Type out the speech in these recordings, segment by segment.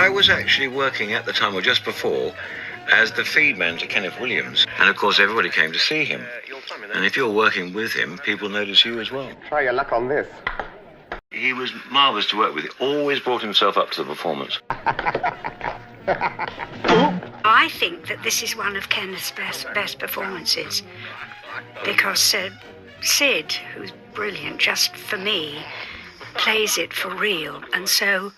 I was actually working at the time, or just before, as the feed man to Kenneth Williams. And of course, everybody came to see him. And if you're working with him, people notice you as well. Try your luck on this. He was marvellous to work with. He always brought himself up to the performance. I think that this is one of Kenneth's best performances, because Sid, who's brilliant, just for me, plays it for real, and so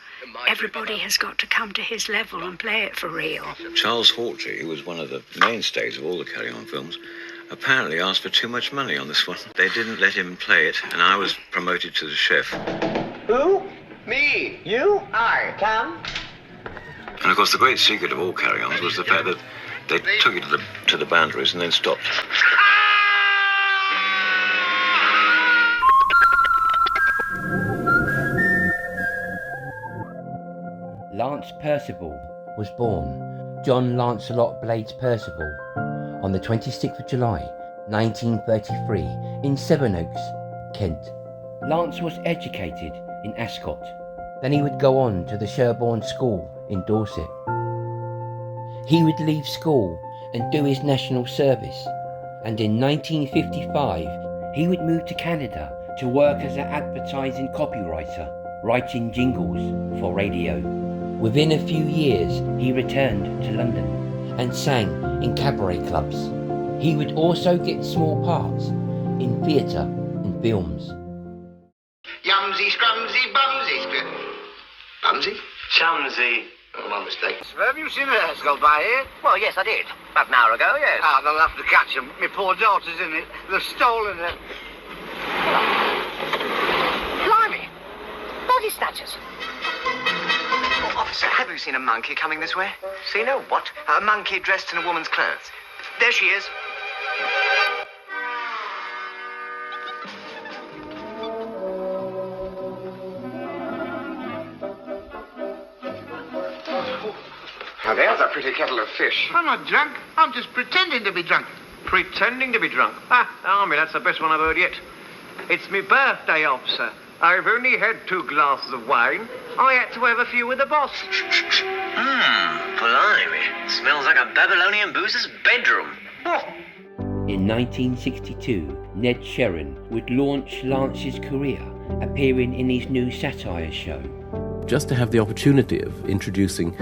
everybody has got to come to his level and play it for real. Charles Hawtrey, who was one of the mainstays of all the Carry On films, apparently asked for too much money on this one. They didn't let him play it, and I was promoted to the chef. Who? Me? You? I. Come. And of course, the great secret of all Carry-Ons was the fact that they took it to the boundaries and then stopped. Lance Percival was born John Lancelot Blades Percival on the 26th of July 1933 in Sevenoaks, Kent. Lance was educated in Ascot. Then he would go on to the Sherborne School in Dorset. He would leave school and do his national service, and in 1955 he would move to Canada to work as an advertising copywriter, writing jingles for radio. Within a few years he returned to London and sang in cabaret clubs. He would also get small parts in theatre and films. Yumsy, scrumsy, bumsy, Bumsy? Chumsy. Oh, my mistake. Have you seen a go by here? Well, yes, I did. About an hour ago, yes. Ah, they'll have to catch them. My poor daughter's in it. They've stolen her. Blimey. Body snatchers. Oh, officer, have you seen a monkey coming this way? Seen a what? A monkey dressed in a woman's clothes. There she is. Now, there's a pretty kettle of fish. I'm not drunk. I'm just pretending to be drunk. Pretending to be drunk? Ah, Army, that's the best one I've heard yet. It's me birthday, officer. I've only had 2 glasses of wine. I had to have a few with the boss. Blimey. Smells like a Babylonian boozer's bedroom. Oh. In 1962, Ned Sherrin would launch Lance's career, appearing in his new satire show. Just to have the opportunity of introducing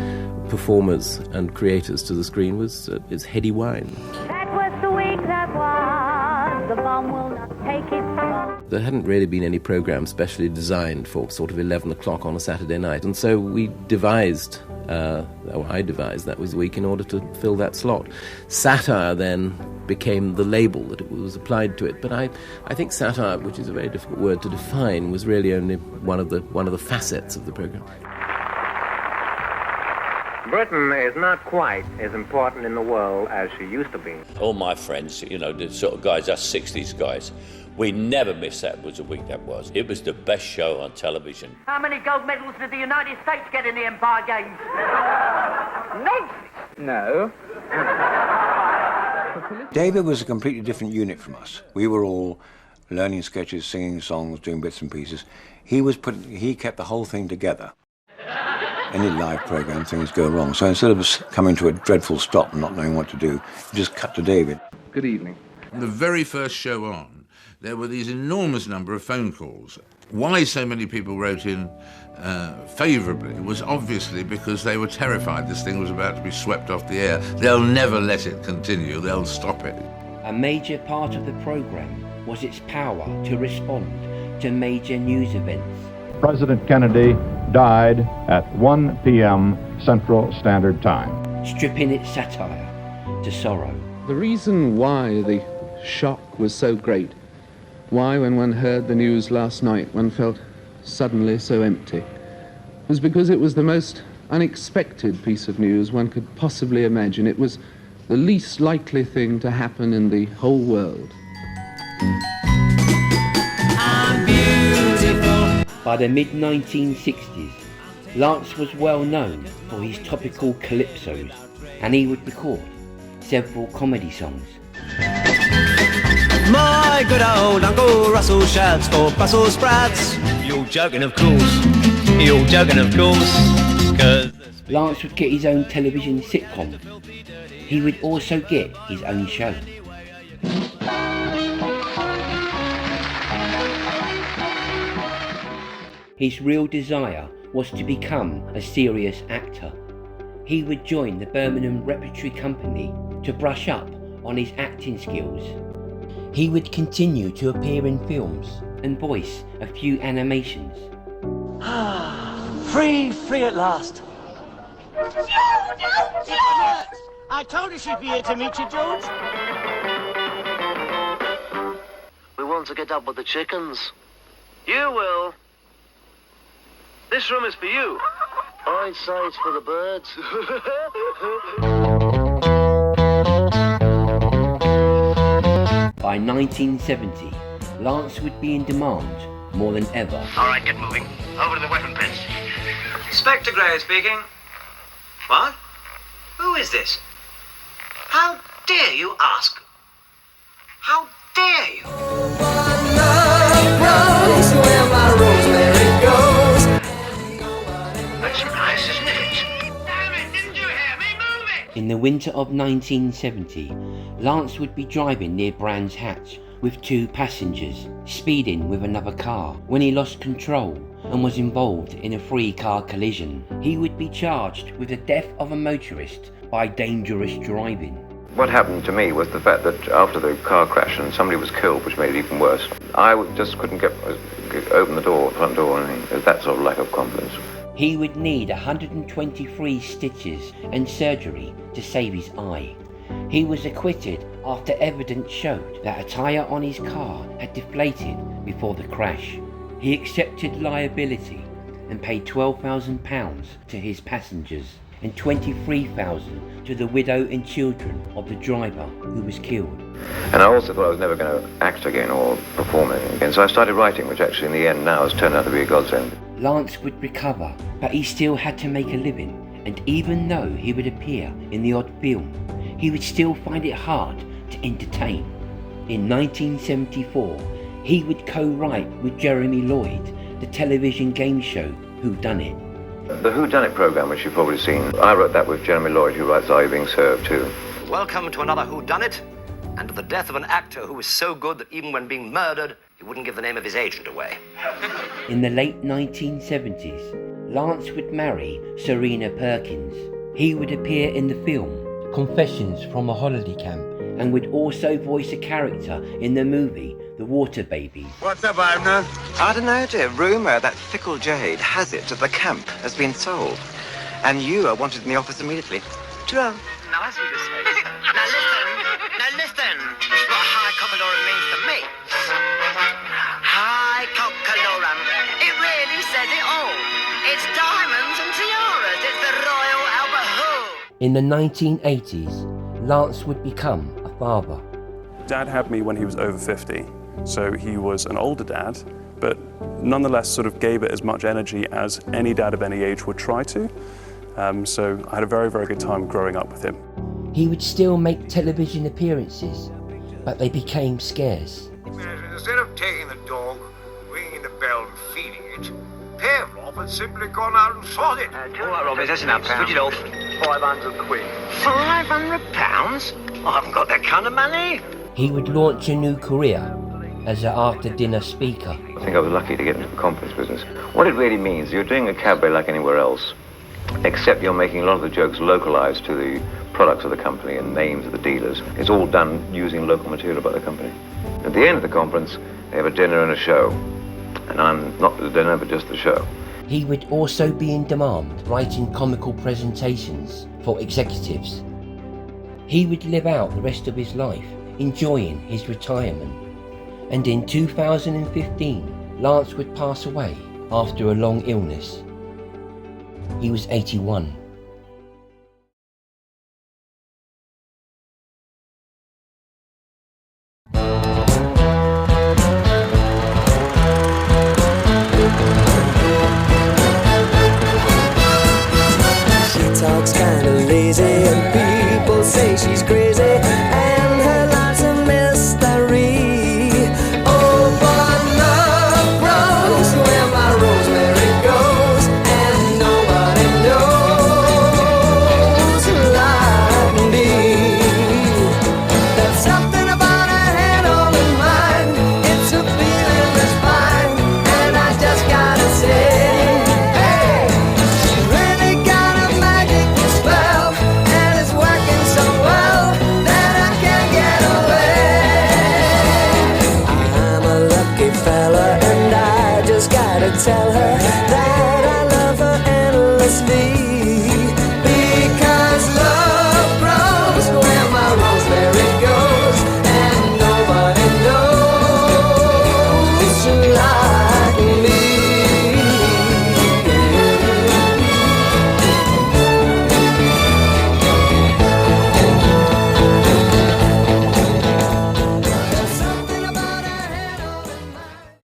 performers and creators to the screen was heady wine. That was the week that was, the bomb will not take its toll. There hadn't really been any programme specially designed for sort of 11 o'clock on a Saturday night, and so we devised, I devised that was the week in order to fill that slot. Satire then became the label that it was applied to it, but I think satire, which is a very difficult word to define, was really only one of the facets of the programme. Britain is not quite as important in the world as she used to be. All my friends, you know, the sort of guys, us 60s guys, we never missed that was the week that was. It was the best show on television. How many gold medals did the United States get in the Empire Games? No. David was a completely different unit from us. We were all learning sketches, singing songs, doing bits and pieces. He kept the whole thing together. Any live programme, things go wrong. So instead of us coming to a dreadful stop and not knowing what to do, you just cut to David. Good evening. The very first show on, there were these enormous number of phone calls. Why so many people wrote in favourably was obviously because they were terrified this thing was about to be swept off the air. They'll never let it continue, they'll stop it. A major part of the programme was its power to respond to major news events. President Kennedy died at 1 p.m. Central Standard Time. Stripping its satire to sorrow. The reason why the shock was so great, why when one heard the news last night one felt suddenly so empty, was because it was the most unexpected piece of news one could possibly imagine. It was the least likely thing to happen in the whole world. By the mid-1960s, Lance was well known for his topical calypsos, and he would record several comedy songs. My good old Uncle Russell shouts for Brussels sprouts. You're joking, of course. You're joking, of course. speakers. Lance would get his own television sitcom. He would also get his own show. His real desire was to become a serious actor. He would join the Birmingham Repertory Company to brush up on his acting skills. He would continue to appear in films and voice a few animations. Free at last. No! I told you she'd be here to meet you, George. We want to get up with the chickens. You will. This room is for you. I'd say it's for the birds. By 1970, Lance would be in demand more than ever. All right, get moving. Over to the weapon pens. Inspector Gray speaking. What? Who is this? How dare you ask? How dare you? That's nice, isn't it? Damn it, didn't you hear me? Move it! In the winter of 1970, Lance would be driving near Brands Hatch with two passengers, speeding with another car, when he lost control and was involved in a three-car collision. He would be charged with the death of a motorist by dangerous driving. What happened to me was the fact that after the car crash and somebody was killed, which made it even worse, I just couldn't open the front door or anything. It was that sort of lack of confidence. He would need 123 stitches and surgery to save his eye. He was acquitted after evidence showed that a tyre on his car had deflated before the crash. He accepted liability and paid £12,000 to his passengers and £23,000 to the widow and children of the driver who was killed. And I also thought I was never going to act again or perform anything again, so I started writing, which actually in the end now has turned out to be a godsend. Lance would recover, but he still had to make a living, and even though he would appear in the odd film, he would still find it hard to entertain. In 1974, he would co-write with Jeremy Lloyd the television game show Who Done It. The Who Done It programme, which you've probably seen, I wrote that with Jeremy Lloyd, who writes Are You Being Served too. Welcome to another whodunit, and to the death of an actor who was so good that even when being murdered, he wouldn't give the name of his agent away. In the late 1970s, Lance would marry Serena Perkins. He would appear in the film Confessions from a Holiday Camp and would also voice a character in the movie The Water Babies. What's up, Abner? I don't know, dear. Rumour that fickle jade has it that the camp has been sold, and you are wanted in the office immediately. Nice of you to say. Now listen. This is what high cockalorum means to me. High cockalorum. It really says it all. It's diamonds and tiaras. It's the Royal Albert Hall. In the 1980s, Lance would become a father. Dad had me when he was over 50, so he was an older dad, but nonetheless sort of gave it as much energy as any dad of any age would try to. So I had a very, very good time growing up with him. He would still make television appearances, but they became scarce. Instead of taking the dog, ringing the bell and feeding it, Percival had simply gone out and sold it. All right, Robbie, that's enough. Switch it off. 500 quid. 500 pounds? I haven't got that kind of money. He would launch a new career as an after-dinner speaker. I think I was lucky to get into the conference business. What it really means, you're doing a cabaret like anywhere else, except you're making a lot of the jokes localized to the products of the company and names of the dealers. It's all done using local material about the company. At the end of the conference, they have a dinner and a show. And I'm not the dinner, but just the show. He would also be in demand, writing comical presentations for executives. He would live out the rest of his life, enjoying his retirement. And in 2015, Lance would pass away after a long illness. He was 81.